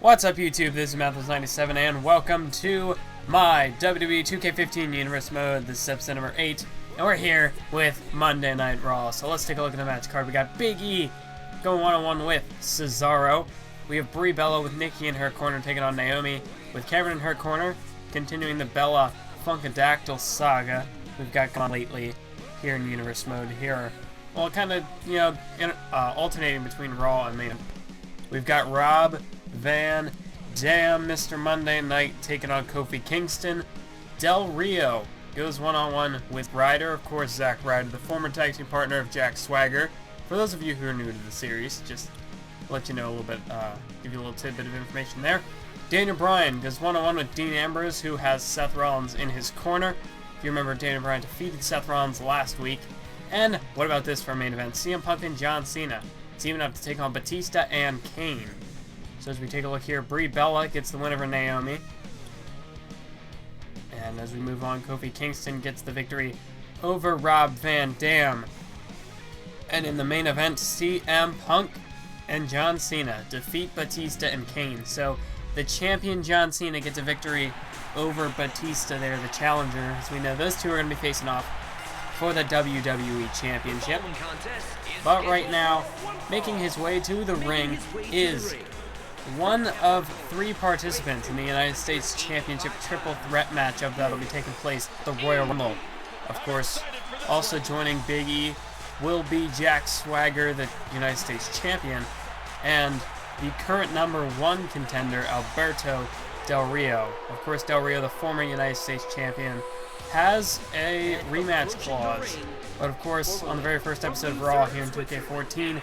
What's up, YouTube? This is Mathos97 and welcome to my WWE 2K15 Universe Mode. This is episode number 8 and we're here with Monday Night Raw. So let's take a look at the match card. We got Big E going one-on-one with Cesaro. We have Brie Bella with Nikki in her corner taking on Naomi with Cameron in her corner, continuing the Bella Funkadactyl saga we've got going on lately here in Universe Mode here. Well, kind of, alternating between Raw and main. We've got Rob Van Dam, Mr. Monday Night, taking on Kofi Kingston. Del Rio goes one-on-one with Ryder, of course, Zack Ryder, the former tag team partner of Jack Swagger. For those of you who are new to the series, just let you know a little bit, give you a little tidbit of information there. Daniel Bryan goes one-on-one with Dean Ambrose, who has Seth Rollins in his corner. If you remember, Daniel Bryan defeated Seth Rollins last week. And what about this for our main event? CM Punk and John Cena teaming up to take on Batista and Kane. So as we take a look here, Brie Bella gets the win over Naomi. And as we move on, Kofi Kingston gets the victory over Rob Van Dam. And in the main event, CM Punk and John Cena defeat Batista and Kane. So the champion John Cena gets a victory over Batista there, the challenger. As we know, those two are going to be facing off for the WWE Championship. But right now, making his way to the ring is one of 3 participants in the United States Championship triple threat matchup that will be taking place at the Royal Rumble. Of course, also joining Big E will be Jack Swagger, the United States Champion, and the current #1 contender, Alberto Del Rio. Of course, Del Rio, the former United States Champion, has a rematch clause. But of course, on the very first episode of Raw here in 2K14,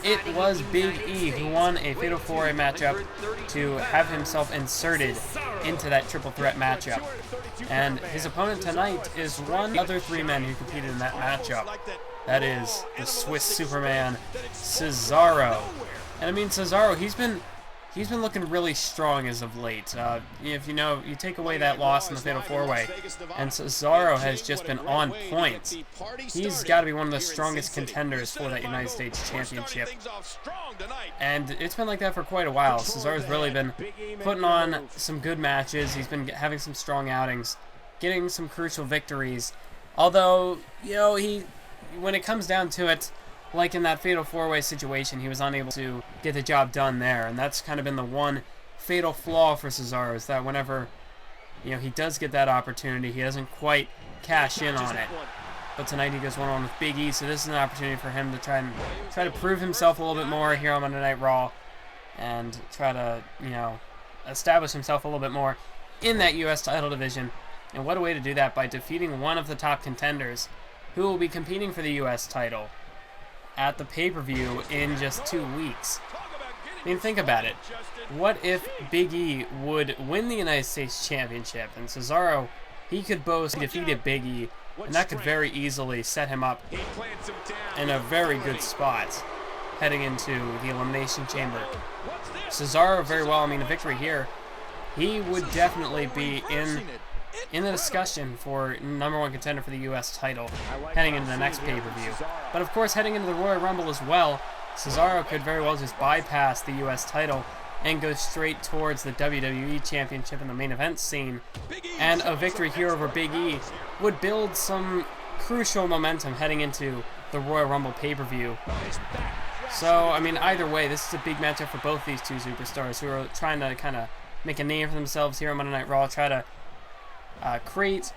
it was Big E who won a Fatal 4-Way matchup to have himself inserted into that triple threat matchup. And his opponent tonight is one of the other 3 men who competed in that matchup. That is the Swiss Superman, Cesaro. And I mean, Cesaro, he's been looking really strong as of late. If you know, you take away that loss in the Fatal 4-Way, and Cesaro has just been on point. He's got to be one of the strongest contenders for that United States Championship. And it's been like that for quite a while. Cesaro's really been putting on some good matches. He's been having some strong outings, getting some crucial victories. Although, you know, when it comes down to it, like in that Fatal 4-Way situation, he was unable to get the job done there. And that's kind of been the one fatal flaw for Cesaro, is that whenever, he does get that opportunity, he doesn't quite cash in on it. But tonight he goes one-on-one with Big E, so this is an opportunity for him to try to prove himself a little bit more here on Monday Night Raw, and try to, establish himself a little bit more in that U.S. title division. And what a way to do that, by defeating one of the top contenders who will be competing for the U.S. title at the pay-per-view in just 2 weeks. I mean, think about it. What if Big E would win the United States Championship, and Cesaro, he could boast he defeated Big E, and that could very easily set him up in a very good spot heading into the Elimination Chamber. Cesaro, very well, I mean, a victory here, he would definitely be in the discussion for #1 contender for the U.S. title heading into the next pay-per-view. But of course, heading into the Royal Rumble as well, Cesaro could very well just bypass the U.S. title and go straight towards the WWE Championship in the main event scene. And a victory here over Big E would build some crucial momentum heading into the Royal Rumble pay-per-view. So, I mean, either way, this is a big matchup for both these 2 superstars who are trying to kind of make a name for themselves here on Monday Night Raw, try to create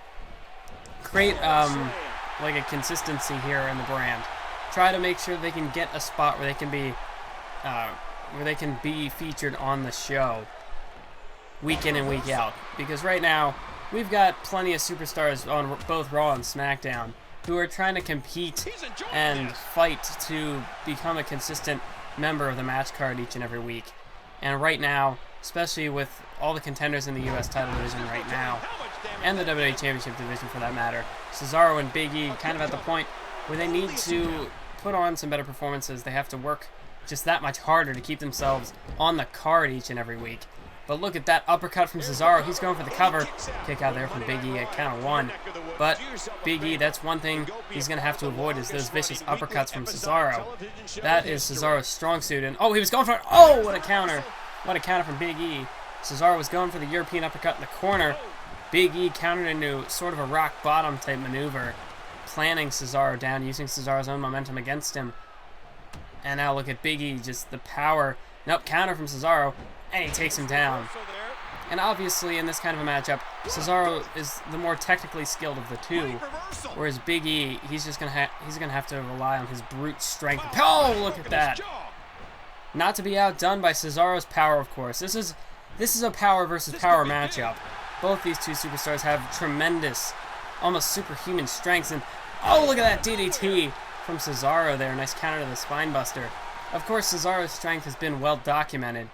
like a consistency here in the brand. Try to make sure they can get a spot where they can be featured on the show week in and week out. Because right now we've got plenty of superstars on both Raw and SmackDown who are trying to compete and fight to become a consistent member of the match card each and every week. And right now, especially with all the contenders in the U.S. title division right now, and the WWE Championship division for that matter, Cesaro and Big E kind of at the point where they need to put on some better performances. They have to work just that much harder to keep themselves on the card each and every week. But look at that uppercut from Cesaro. He's going for the cover. Kick out there from Big E at count of 1. But Big E, that's one thing he's going to have to avoid, is those vicious uppercuts from Cesaro. That is Cesaro's strong suit. And oh, he was going for it. Oh, what a counter What a counter from Big E. Cesaro was going for the European uppercut in the corner. Big E countered into sort of a rock bottom type maneuver, planning Cesaro down, using Cesaro's own momentum against him. And now look at Big E, just the power. Nope, counter from Cesaro, and he takes him down. And obviously in this kind of a matchup, Cesaro is the more technically skilled of the two, whereas Big E, he's gonna have to rely on his brute strength. Oh, look at that! Not to be outdone by Cesaro's power, of course. This is a power versus power matchup. Both these two superstars have tremendous, almost superhuman strengths. And oh, look at that DDT from Cesaro there. Nice counter to the spine buster. Of course, Cesaro's strength has been well documented,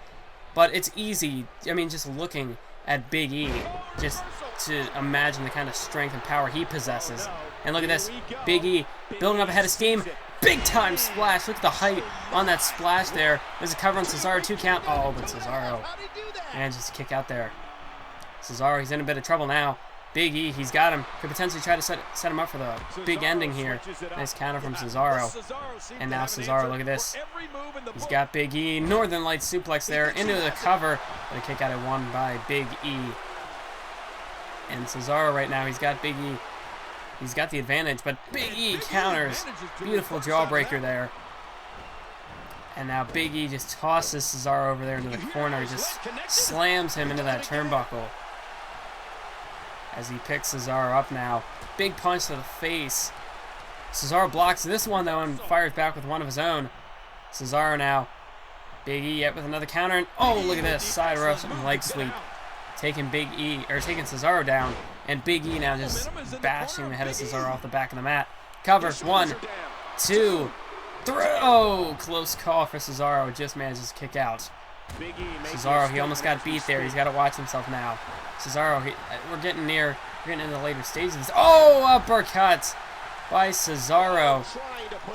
but it's easy, I mean, just looking at Big E, just to imagine the kind of strength and power he possesses. And look at this, Big E building up ahead of steam. Big time splash. Look at the height on that splash there. There's a cover on Cesaro, 2 count. Oh, but Cesaro, and just a kick out there. Cesaro, he's in a bit of trouble now. Big E, he's got him. Could potentially try to set him up for the big ending here. Nice counter from Cesaro. And now Cesaro, look at this. He's got Big E. Northern Light suplex there into the cover. But a kick out at 1 by Big E. And Cesaro right now, he's got Big E. He's got the advantage, but Big E counters. Beautiful jawbreaker there. And now Big E just tosses Cesaro over there into the corner. Just slams him into that turnbuckle. As he picks Cesaro up now. Big punch to the face. Cesaro blocks this one, though, and fires back with one of his own. Cesaro now. Big E yet with another counter. And oh, look at this. Side Russian leg sweep. Taking taking Cesaro down. And Big E now just bashing the head of Cesaro off the back of the mat. Cover. 1, 2, 3. Oh, close call for Cesaro. Just manages to kick out. Cesaro, he almost got beat there. He's got to watch himself now. Cesaro, we're getting into the later stages. Oh, uppercut by Cesaro.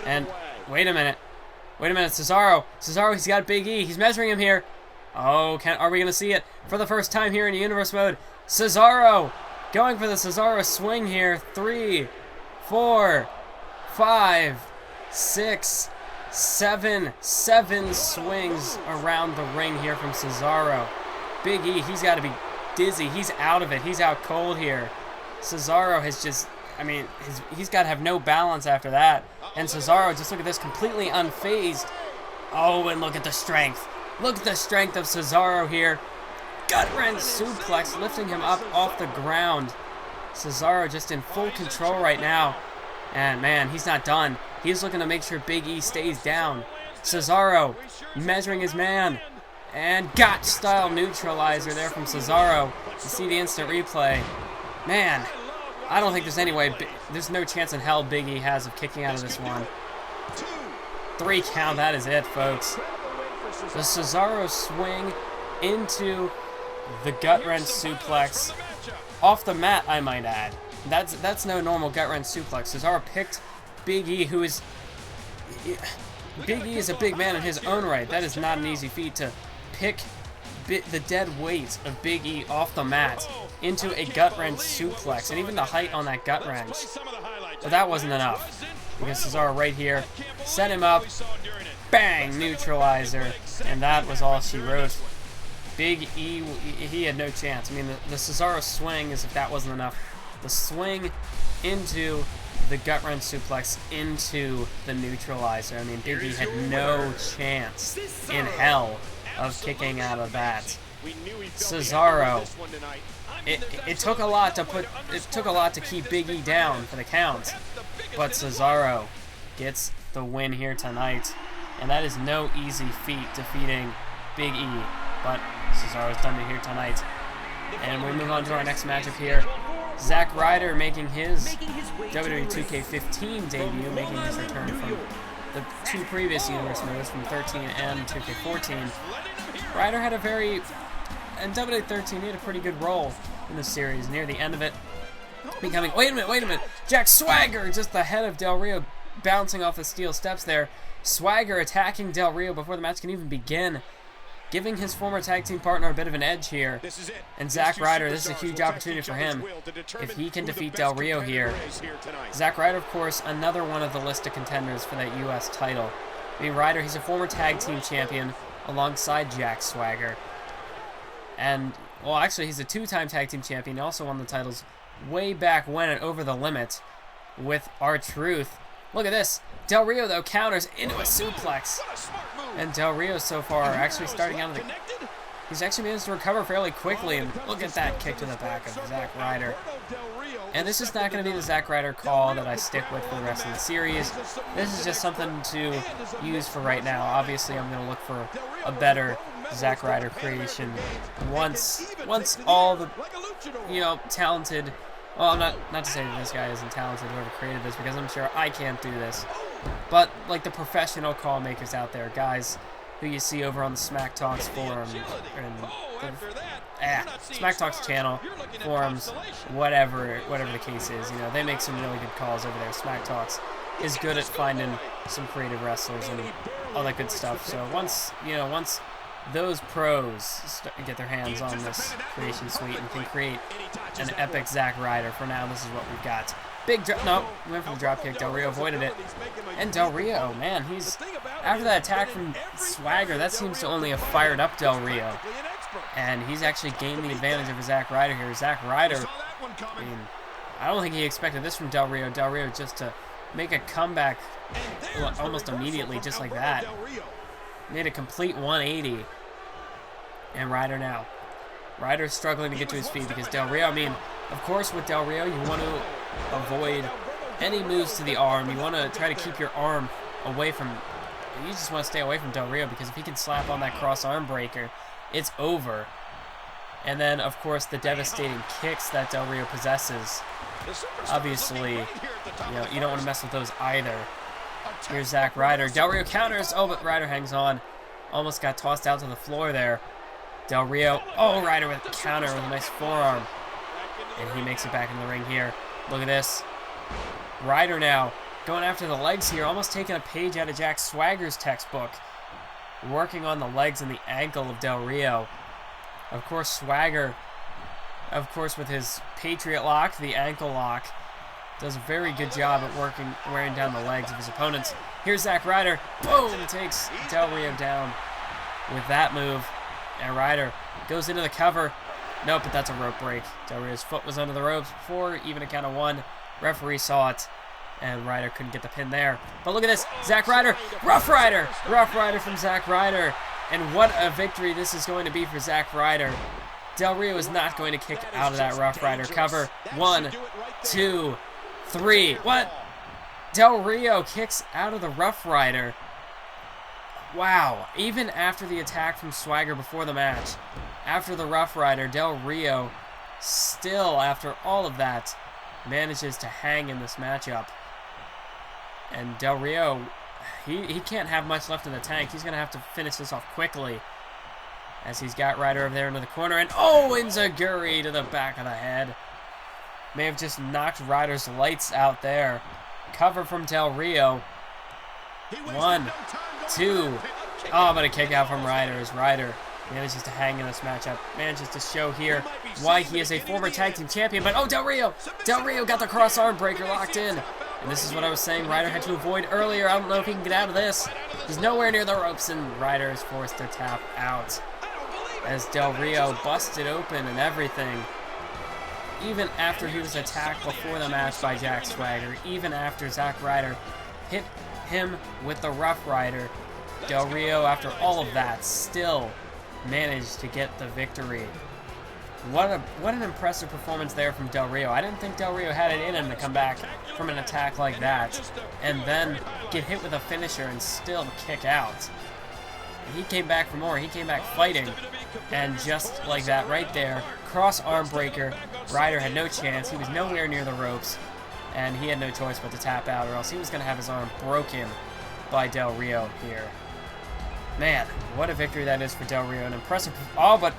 And wait a minute, Cesaro, he's got Big E. He's measuring him here. Oh, are we gonna see it for the first time here in Universe Mode? Cesaro going for the Cesaro swing here. 3, 4, 5, 6, 7 swings around the ring here from Cesaro. Big E, he's got to be dizzy. He's out of it. He's out cold here. Cesaro has just, I mean, he's got to have no balance after that. And Cesaro, just look at this, completely unfazed. Oh, and look at the strength. Look at the strength of Cesaro here. Gut-wrench suplex, lifting him up off the ground. Cesaro just in full control right now. And man, he's not done. He's looking to make sure Big E stays down. Cesaro measuring his man. And Gotch-style neutralizer there from Cesaro. You see the instant replay. Man, I don't think there's any way, there's no chance in hell Big E has of kicking out of this one. 3 count, that is it, folks. The Cesaro swing into the gut-wrench suplex. Off the mat, I might add. That's no normal gut-wrench suplex. Cesaro picked Big E, who is... Big E is a big man in his own right. That is not an easy feat to pick the dead weight of Big E off the mat into a gut-wrench suplex. And even the height on that gut-wrench. But that wasn't enough. Because Cesaro right here set him up. Bang! Neutralizer. And that was all she wrote. Big E, he had no chance. I mean, the Cesaro swing, as if that wasn't enough. The swing into the gut-wrench suplex into the neutralizer. I mean, Big E had no chance in hell of kicking out of that. Cesaro, it took a lot to keep Big E down for the count, but Cesaro gets the win here tonight, and that is no easy feat, defeating Big E. But Cesaro's done it here tonight, and we move on to our next matchup here. Zack Ryder making his WWE 2K15 debut, making his return from the 2 previous Universe Modes, from 13 and 2K14. Ryder had in WWE 13, he had a pretty good role in the series. Near the end of it, becoming, wait a minute, Jack Swagger, just the head of Del Rio, bouncing off the steel steps there. Swagger attacking Del Rio before the match can even begin, giving his former tag team partner a bit of an edge here. And Zack Ryder, this is a huge opportunity for him if he can defeat Del Rio here. Zack Ryder, of course, another one of the list of contenders for that U.S. title. I mean, Ryder, he's a former tag team champion alongside Jack Swagger. And, well, actually, he's a 2-time tag team champion. He also won the titles way back when at Over the Limit with R-Truth. Look at this. Del Rio, though, counters into a suplex. And Del Rio so far actually starting out of the... He's actually managed to recover fairly quickly, and look at that kick to the back of Zack Ryder. And this is not going to be the Zack Ryder call that I stick with for the rest of the series. This is just something to use for right now. Obviously, I'm going to look for a better Zack Ryder creation once all the, talented... Well, not to say that this guy isn't talented, whoever created this, because I'm sure I can't do this. But, like, the professional call makers out there, guys who you see over on the Smack Talks forum, Smack Talks channel, forums, whatever the case is, they make some really good calls over there. Smack Talks is good at finding some creative wrestlers and all that good stuff. So once those pros get their hands on this creation suite and can create an epic Zack Ryder, for now this is what we've got. Big drop, no, we went for the drop kick. Del Rio avoided it. And Del Rio, man, after that attack from Swagger, that seems to only have fired up Del Rio. And he's actually gained the advantage of Zack Ryder here. Zack Ryder, I don't think he expected this from Del Rio. Del Rio just to make a comeback almost immediately, just like that. Made a complete 180. And Ryder now. Ryder's struggling to get to his feet because Del Rio, of course with Del Rio, you want to avoid any moves to the arm. You want to try to keep your arm away from... You just want to stay away from Del Rio, because if he can slap on that cross arm breaker, it's over. And then, of course, the devastating kicks that Del Rio possesses. Obviously, you don't want to mess with those either. Here's Zack Ryder. Del Rio counters. Oh, but Ryder hangs on. Almost got tossed out to the floor there. Del Rio. Oh, Ryder with a counter with a nice forearm. And he makes it back in the ring here. Look at this. Ryder now going after the legs here, almost taking a page out of Jack Swagger's textbook. Working on the legs and the ankle of Del Rio. Of course, Swagger, with his Patriot lock, the ankle lock, does a very good job at wearing down the legs of his opponents. Here's Zack Ryder. Boom! Takes Del Rio down with that move. And Ryder goes into the cover. Nope, but that's a rope break. Del Rio's foot was under the ropes before even a count of 1. Referee saw it, and Ryder couldn't get the pin there. But look at this. Zack Ryder. Rough Ryder. Rough Ryder from Zack Ryder. And what a victory this is going to be for Zack Ryder. Del Rio is not going to kick out of that Rough Ryder cover. 1, 2, 3. What? Del Rio kicks out of the Rough Ryder. Wow. Even after the attack from Swagger before the match, after the Rough Ryder, Del Rio still, after all of that, manages to hang in this matchup. And Del Rio, he can't have much left in the tank. He's going to have to finish this off quickly, as he's got Ryder over there into the corner. And oh, Enziguri to the back of the head. May have just knocked Ryder's lights out there. Cover from Del Rio. 1, 2. Oh, but a kick out from Ryder as Ryder manages to hang in this matchup. Manages to show here why he is a former tag team champion. But oh, Del Rio got the cross arm breaker locked in. And this is what I was saying Ryder had to avoid earlier. I don't know if he can get out of this. He's nowhere near the ropes, and Ryder is forced to tap out as Del Rio busted open and everything. Even after he was attacked before the match by Jack Swagger, even after Zack Ryder hit him with the Rough Ryder, Del Rio, after all of that, still managed to get the victory. What an impressive performance there from Del Rio. I didn't think Del Rio had it in him to come back from an attack like that and then get hit with a finisher and still kick out. And he came back for more. He came back fighting, and just like that right there, cross arm breaker. Ryder had no chance. He was nowhere near the ropes, and he had no choice but to tap out, or else he was going to have his arm broken by Del Rio here. Man, what a victory that is for Del Rio. An impressive... Oh, but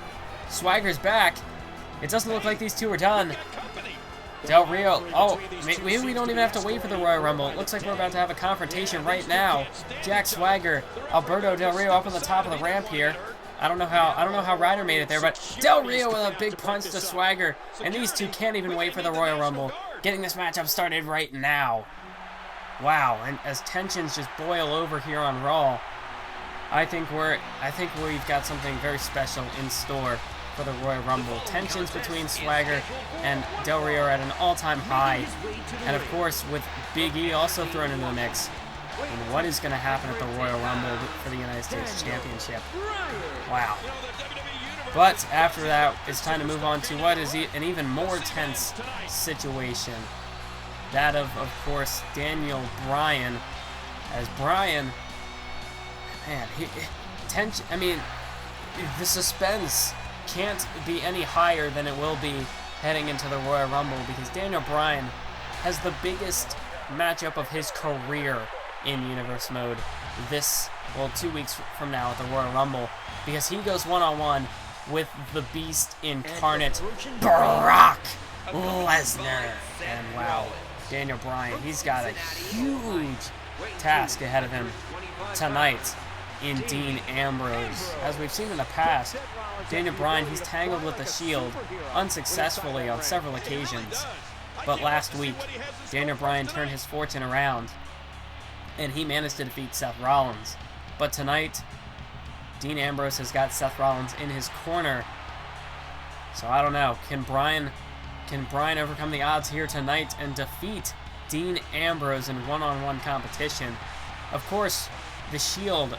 Swagger's back. It doesn't look like these two are done. Del Rio... Oh, maybe we don't even have to wait for the Royal Rumble. It looks like we're about to have a confrontation right now. Jack Swagger, Alberto Del Rio up on the top of the ramp here. I don't know how Ryder made it there, but Del Rio with a big punch to Swagger, and these two can't even wait for the Royal Rumble. Getting this matchup started right now. Wow, and as tensions just boil over here on Raw, I think we've got something very special in store for the Royal Rumble. Tensions between Swagger and Del Rio are at an all-time high, and of course with Big E also thrown into the mix. And what is going to happen at the Royal Rumble for the United States Championship? Wow. But after that, it's time to move on to what is an even more tense situation. That of course, Daniel Bryan. As Bryan, man, I mean, the suspense can't be any higher than it will be heading into the Royal Rumble, because Daniel Bryan has the biggest matchup of his career in Universe Mode this, 2 weeks from now at the Royal Rumble, because he goes one-on-one with the Beast incarnate, Brock Lesnar. And wow, Daniel Bryan, he's got a huge task ahead of him tonight in Dean Ambrose. As we've seen in the past, Daniel Bryan, he's tangled with the Shield unsuccessfully on several occasions. But last week, Daniel Bryan turned his fortune around, and he managed to defeat Seth Rollins. But tonight, Dean Ambrose has got Seth Rollins in his corner. So I don't know. Can Bryan overcome the odds here tonight and defeat Dean Ambrose in one-on-one competition? Of course, the Shield,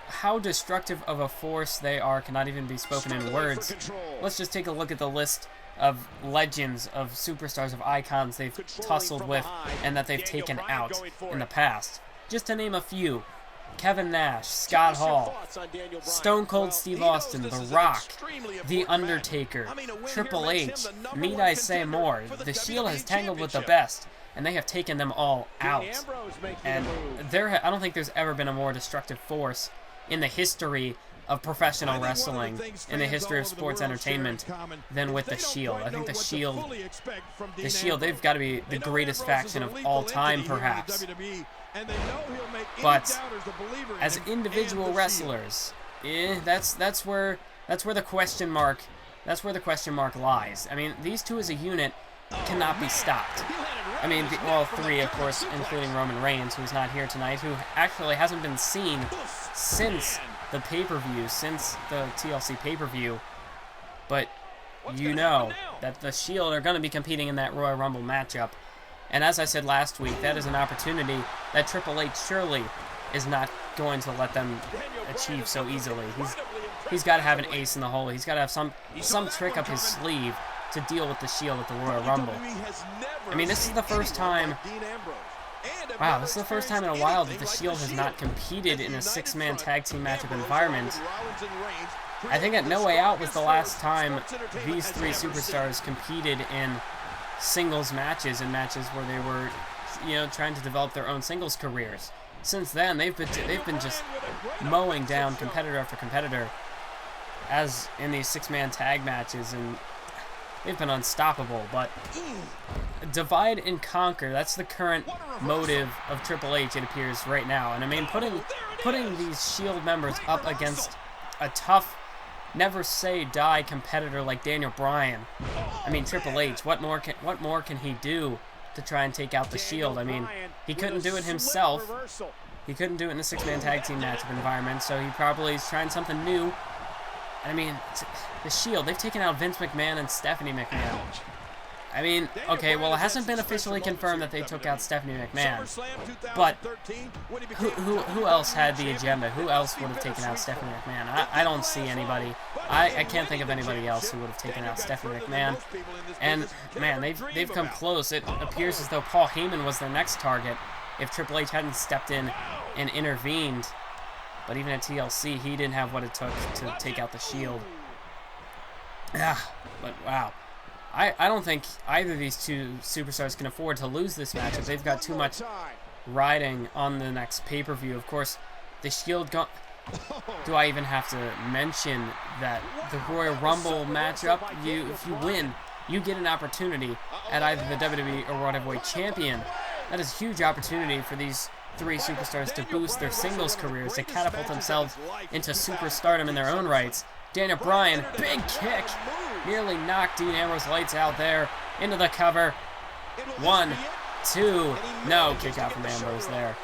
how destructive of a force they are cannot even be spoken in words. Let's just take a look at the list of legends, of superstars, of icons they've tussled with and that they've taken out in the past. Just to name a few: Kevin Nash, Scott Hall, Stone Cold Steve Austin, The Rock, The Undertaker, Triple H. Need I say more? The Shield has tangled with the best, and they have taken them all out. And I don't think there's ever been a more destructive force in the history of professional wrestling, in the history of sports entertainment, than with the Shield. I think the Shield, they've got to be the greatest faction of all time, perhaps. But as individual wrestlers, that's where the question mark lies. I mean, these two as a unit cannot be stopped. I mean, three, of course, including Roman Reigns, who's not here tonight, who actually hasn't been seen since the pay-per-view, since the TLC pay-per-view. But you know that the Shield are going to be competing in that Royal Rumble matchup. And as I said last week, that is an opportunity that Triple H surely is not going to let them achieve so easily. He's got to have an ace in the hole. He's got to have some trick up his sleeve to deal with the Shield at the Royal Rumble. I mean, this is the first time... Wow, this is the first time in a while that the Shield has not competed in a six-man tag team matchup environment. I think at No Way Out was the last time these three superstars competed in singles matches, and matches where they were, trying to develop their own singles careers. Since then, they've been just mowing down competitor after competitor, as in these six-man tag matches, and they've been unstoppable. But divide and conquer, that's the current motive of Triple H, it appears, right now. And I mean, putting these Shield members up against a tough, never say die competitor like Daniel Bryan. I mean, Triple H, what more can he do to try and take out the Shield? I mean, he couldn't do it himself. He couldn't do it in a six-man tag team matchup environment, so he probably is trying something new. I mean, the Shield, they've taken out Vince McMahon and Stephanie McMahon. I mean, okay, well, it hasn't been officially confirmed that they took out Stephanie McMahon, but who else had the agenda? Who else would have taken out Stephanie McMahon? I don't see anybody. I can't think of anybody else who would have taken out Stephanie McMahon. And, man, they've come close. It appears as though Paul Heyman was their next target if Triple H hadn't stepped in and intervened. But even at TLC, he didn't have what it took to take out the Shield. Yeah, but wow. I don't think either of these two superstars can afford to lose this matchup. They've got too much riding on the next pay-per-view. Of course, the Shield... Do I even have to mention that the Royal Rumble matchup, if you win, you get an opportunity at either the WWE or World Heavyweight Champion. That is a huge opportunity for these three superstars to boost their singles careers, to catapult themselves into superstardom in their own rights. Daniel Bryan, big kick, nearly knocked Dean Ambrose lights out there, into the cover. 1, 2, no, kick out from Ambrose there.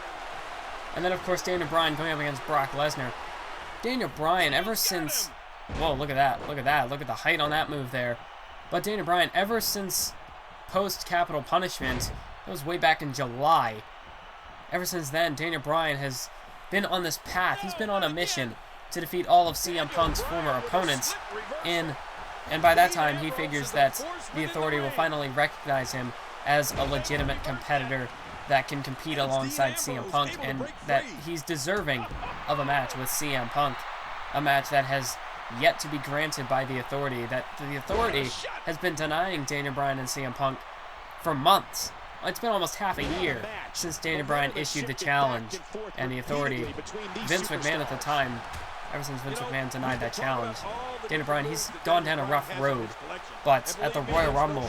And then, of course, Daniel Bryan going up against Brock Lesnar. Daniel Bryan, ever since... Whoa, look at that. Look at that. Look at the height on that move there. But Daniel Bryan, ever since post-Capital Punishment, that was way back in July. Ever since then, Daniel Bryan has been on this path. He's been on a mission to defeat all of CM Punk's former opponents. And by that time, he figures that the Authority will finally recognize him as a legitimate competitor that can compete alongside CM Punk, and that he's deserving of a match with CM Punk. A match that has yet to be granted by the Authority. That the Authority has been denying Daniel Bryan and CM Punk for months. It's been almost half a year since Daniel Bryan issued the challenge, and the Authority, Vince McMahon at the time, ever since Vince McMahon denied that challenge, Daniel Bryan, he's gone down a rough road. But at the Royal Rumble,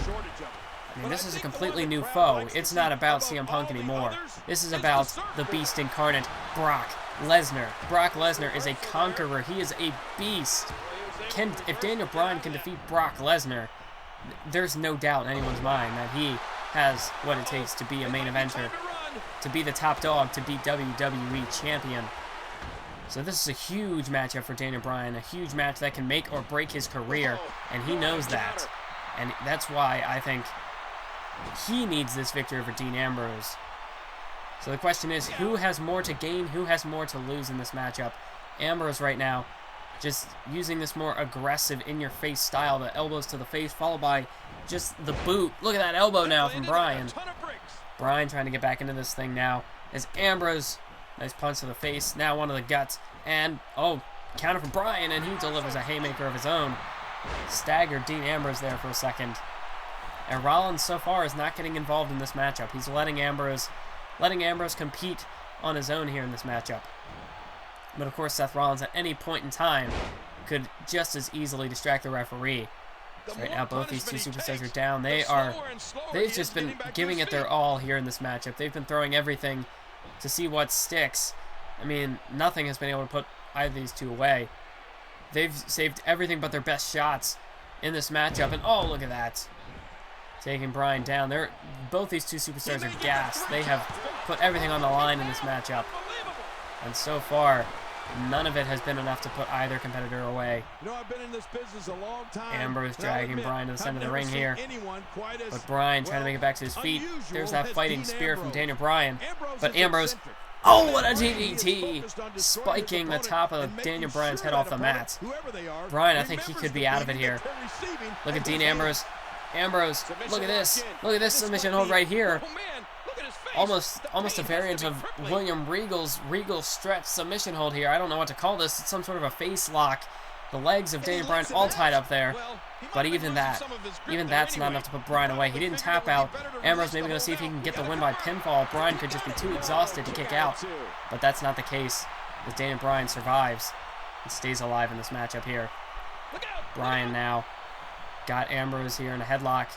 I mean, this is a completely new foe. It's not about CM Punk anymore. This is about the Beast incarnate, Brock Lesnar. Brock Lesnar is a conqueror. He is a beast. If Daniel Bryan can defeat Brock Lesnar, there's no doubt in anyone's mind that he has what it takes to be a main eventer, to be the top dog, to be WWE champion. So this is a huge matchup for Daniel Bryan, a huge match that can make or break his career, and he knows that. And that's why I think he needs this victory over Dean Ambrose. So the question is, who has more to gain, who has more to lose in this matchup? Ambrose right now, just using this more aggressive, in-your-face style, the elbows to the face, followed by just the boot. Look at that elbow now from Bryan. Bryan trying to get back into this thing now. As Ambrose, nice punch to the face, now one of the guts. And, oh, counter from Bryan, and he delivers a haymaker of his own. Staggered Dean Ambrose there for a second. And Rollins so far is not getting involved in this matchup. He's letting Ambrose compete on his own here in this matchup. But of course, Seth Rollins at any point in time could just as easily distract the referee. So right now, both these two superstars are down. They've just been giving it their all here in this matchup. They've been throwing everything to see what sticks. I mean, nothing has been able to put either of these two away. They've saved everything but their best shots in this matchup. And oh, look at that. Taking Bryan down. Both these two superstars are gassed. They have put everything on the line in this matchup. And so far, none of it has been enough to put either competitor away. You know, I've been in this business a long time. Ambrose dragging Bryan to the center of the ring here. But Bryan trying to make it back to his feet. There's that fighting spear from Daniel Bryan. But Ambrose, oh, what a DDT! Spiking the top of Daniel Bryan's head off the mat. Bryan, I think he could be out of it here. Look at Dean Ambrose. Ambrose, look at this. Look at this submission hold right here. Almost a variant of William Regal's Regal stretch submission hold here. I don't know what to call this. It's some sort of a face lock. The legs of Daniel Bryan all tied up there. But even that's not enough to put Bryan away. He didn't tap out. Ambrose maybe going to see if he can get the win by pinfall. Bryan could just be too exhausted to kick out. But that's not the case, as Daniel Bryan survives and stays alive in this matchup here. Bryan now got Ambrose here in a headlock.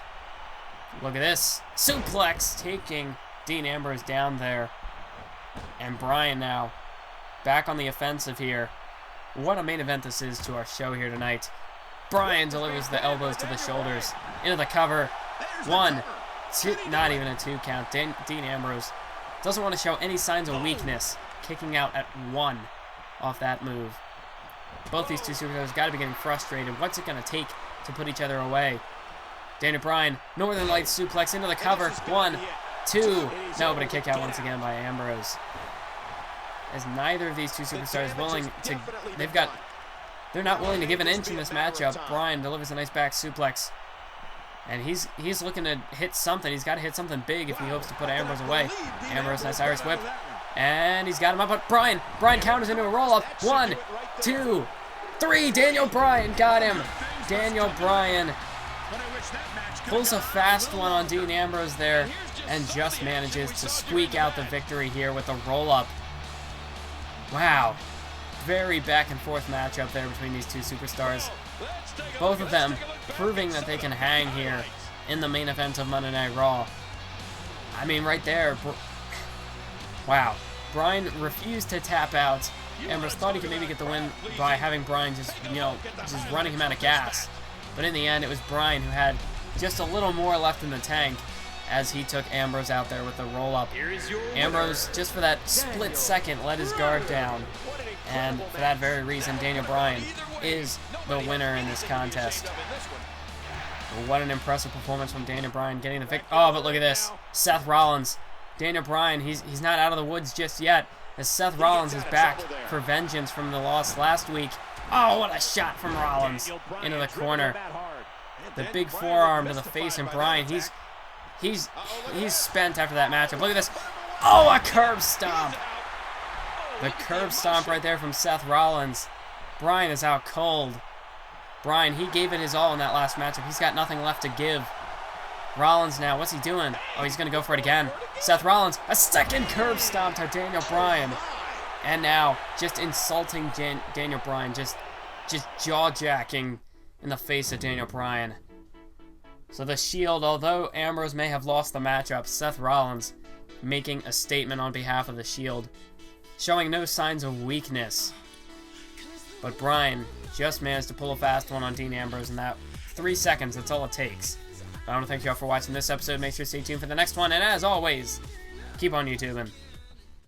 Look at this. Suplex taking Dean Ambrose down there. And Bryan now back on the offensive here. What a main event this is to our show here tonight. Bryan delivers the elbows to the shoulders. Into the cover. 1, 2, not even a 2 count. Dean Ambrose doesn't want to show any signs of weakness. Kicking out at 1 off that move. Both these two superstars got to be getting frustrated. What's it going to take to put each other away? Daniel Bryan, Northern Lights suplex into the cover. 1, 2. No, but a kick out once again by Ambrose. As neither of these two superstars willing to, they're not willing to give an inch in this matchup. Bryan delivers a nice back suplex. And he's looking to hit something. He's got to hit something big if he hopes to put Ambrose away. Ambrose, nice Irish whip. And he's got him up, but Bryan counters into a roll-up. 1, 2, 3. Daniel Bryan got him. Daniel Bryan pulls a fast one on Dean Ambrose there and just manages to squeak out the victory here with a roll-up. Wow. Very back and forth matchup there between these two superstars. Both of them proving that they can hang here in the main event of Monday Night Raw. I mean, right there. Wow. Bryan refused to tap out. Ambrose thought he could maybe get the win by having Bryan just running him out of gas. But in the end, it was Bryan who had just a little more left in the tank as he took Ambrose out there with the roll-up. Ambrose, just for that split second, let his guard down. And for that very reason, Daniel Bryan is the winner in this contest. What an impressive performance from Daniel Bryan getting the victory. Oh, but look at this. Seth Rollins. Daniel Bryan, he's not out of the woods just yet, as Seth Rollins is back for vengeance from the loss last week. Oh, what a shot from Rollins into the corner. The big forearm to the face, and Bryan, he's spent after that matchup. Look at this. Oh, a curb stomp. The curb stomp right there from Seth Rollins. Bryan is out cold. Bryan, he gave it his all in that last matchup. He's got nothing left to give. Rollins now, what's he doing? Oh, he's going to go for it again. Seth Rollins, a second curb stomp to Daniel Bryan. And now, just insulting Daniel Bryan, just jaw-jacking in the face of Daniel Bryan. So the Shield, although Ambrose may have lost the matchup, Seth Rollins making a statement on behalf of the Shield, showing no signs of weakness. But Bryan just managed to pull a fast one on Dean Ambrose in that 3 seconds. That's all it takes. I want to thank you all for watching this episode. Make sure to stay tuned for the next one. And as always, keep on YouTubing.